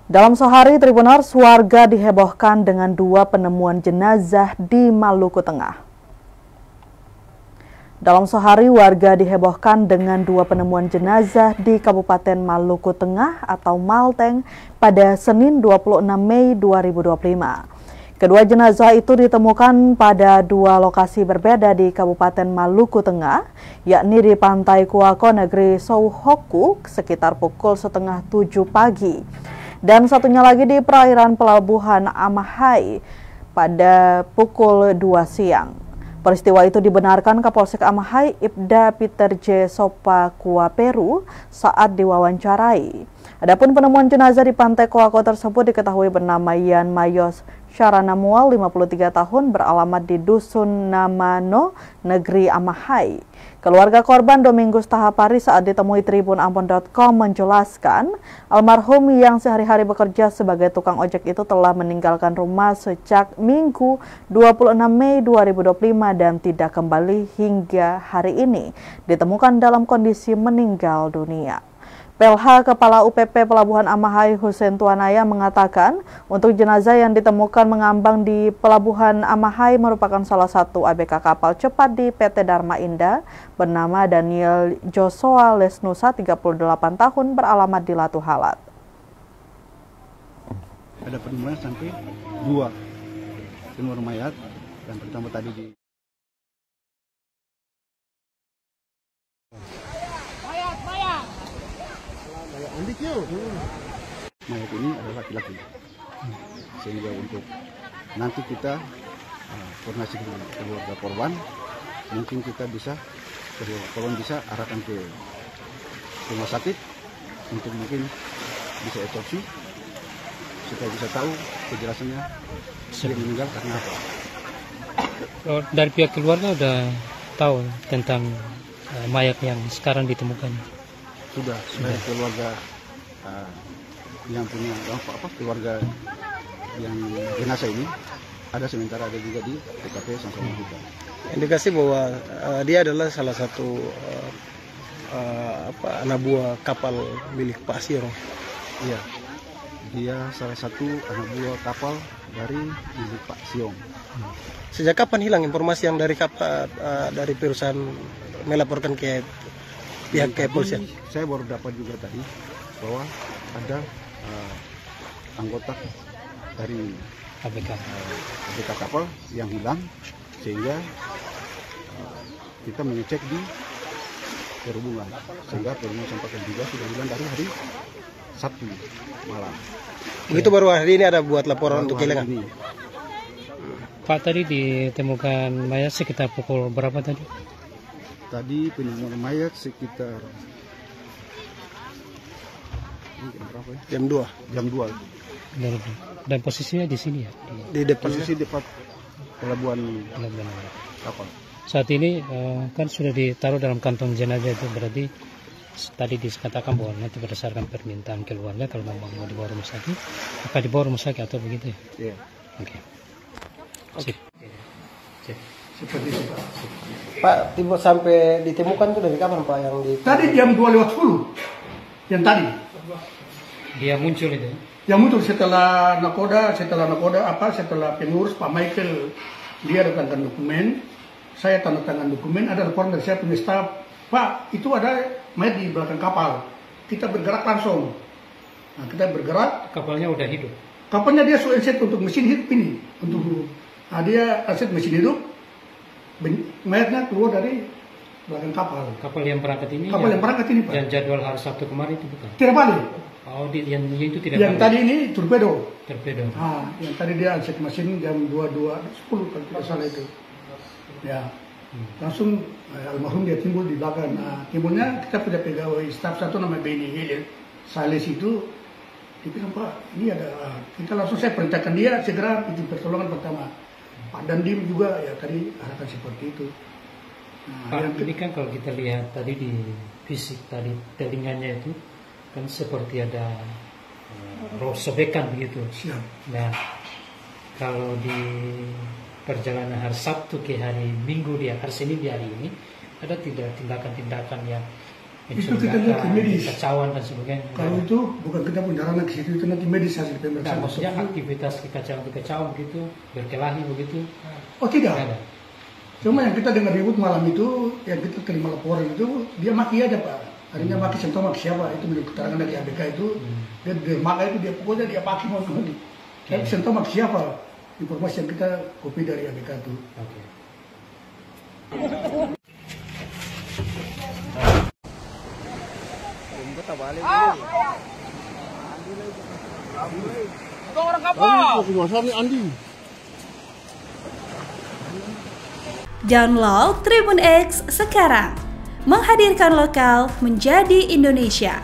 Dalam sehari, Tribuners, warga dihebohkan dengan 2 penemuan jenazah di Maluku Tengah. Dalam sehari, warga dihebohkan dengan 2 penemuan jenazah di Kabupaten Maluku Tengah atau Malteng pada Senin 26 Mei 2025. Kedua jenazah itu ditemukan pada 2 lokasi berbeda di Kabupaten Maluku Tengah, yakni di Pantai Kuako, Negeri Souhoku, sekitar pukul setengah 7 pagi. Dan satunya lagi di perairan Pelabuhan Amahai pada pukul 2 siang. Peristiwa itu dibenarkan Kapolsek Amahai Ibda Peter J. Sopakuaperu saat diwawancarai. Adapun penemuan jenazah di Pantai Kuako tersebut diketahui bernama Yan Mayos Syaranamual, 53 tahun, beralamat di Dusun Namano, Negeri Amahai. Keluarga korban Domingus Tahapari saat ditemui tribunambon.com menjelaskan, almarhum yang sehari-hari bekerja sebagai tukang ojek itu telah meninggalkan rumah sejak Minggu 26 Mei 2025 dan tidak kembali hingga hari ini. Ditemukan dalam kondisi meninggal dunia. PLH Kepala UPP Pelabuhan Amahai Husein Tuanaya mengatakan untuk jenazah yang ditemukan mengambang di Pelabuhan Amahai merupakan salah satu ABK kapal cepat di PT Dharma Indah bernama Daniel Joshua Lesnusa, 38 tahun, beralamat di Latu Halat. Ada penemuan sampai 2 penemuan mayat, dan pertama tadi di mayat ini adalah laki-laki, sehingga untuk nanti kita koordinasi dengan keluarga korban, mungkin kita bisa korban bisa arahkan ke rumah sakit untuk mungkin bisa otopsi supaya bisa tahu kejelasannya dia meninggal karena apa. Dari pihak keluarga udah tahu tentang mayat yang sekarang ditemukan? Sudah. Keluarga yang punya keluarga yang jenazah ini ada, sementara ada juga di TKP sama-sama kita. Indikasi bahwa dia adalah salah satu anak buah kapal milik Pak Siong. Iya, dia salah satu anak buah kapal dari milik Pak Siong. Sejak kapan hilang informasi yang dari kapal dari perusahaan melaporkan ke pihak kepolisian? Saya baru dapat juga tadi bahwa ada anggota dari ABK kapal yang hilang, sehingga kita mengecek di perhubungan, sehingga perhubungan sampaikan juga sudah hilang dari hari Sabtu malam. Begitu baru hari ini ada buat laporan untuk kehilangan. Pak, tadi ditemukan mayat sekitar pukul berapa tadi? Tadi penemuan mayat sekitar jam 2. Dan posisinya di sini ya? Di depan. Posisi depan pelabuhan kapal. Saat ini kan sudah ditaruh dalam kantong jenazah, itu berarti tadi dikatakan bahwa nanti berdasarkan permintaan keluarga kalau memang mau dibawa rumah sakit, akan dibawa rumah sakit atau begitu ya? Iya. Oke. Sip. Seperti itu, Pak. Pak, tiba sampai ditemukan itu dari kapan, Pak, yang di... Tadi jam 2:10. Yang tadi. Dia muncul itu. Yang muncul setelah nakoda, setelah pengurus Pak Michael, dia datang dokumen, saya tanda tangan dokumen, ada laporan dari saya punya staf, Pak, itu ada mayat di belakang kapal. Kita bergerak langsung. Nah, kita bergerak. Kapalnya udah hidup. Kapalnya dia set untuk mesin hidup ini, untuk dia aset mesin hidup. Mayatnya keluar dari belakang kapal. Kapal yang berangkat ini? Kapal yang berangkat ini, Pak. Yang jadwal hari Sabtu kemarin itu bukan? Tidak balik. Oh, yang itu tidak yang balik? Tadi ini torpedo. Torpedo. Yang tadi dia aset mesin jam 22:10 kalau tidak salah itu. Ya. Langsung almarhum dia timbul di belakang. Timbulnya kita punya pegawai staf satu namanya Benny Hilir, Sales itu. Dia bilang, Pak, ini ada. Kita langsung saya perintahkan dia segera itu pertolongan pertama. Pak Dandim juga ya tadi arahkan seperti itu. Pak, ini kan kalau kita lihat tadi di fisik tadi telinganya itu kan seperti ada sobekan begitu. Siap. Nah, kalau di perjalanan hari Sabtu ke hari Minggu, di hari Senin di hari ini, ada tidak tindakan-tindakan yang Itu kita lihat ke medis. Kekacauan dan sebagainya. Kalau itu bukan kita punya ranah ke situ, itu nanti medis hasil Nah, pemeriksaan. maksudnya aktivitas kekacauan begitu, berkelahi begitu. Oh tidak. Ada. Cuma yang kita dengar ribut malam itu, yang kita terima laporan itu, dia maki aja Pak. Harinya maki sentuh maki siapa, itu menurut keterangan dari ABK itu, dia dermaga itu dia pokoknya dia maki mau nanti. Tapi sentuh maki siapa, informasi yang kita kopi dari ABK itu. Oke. Download Tribun X sekarang, menghadirkan lokal menjadi Indonesia.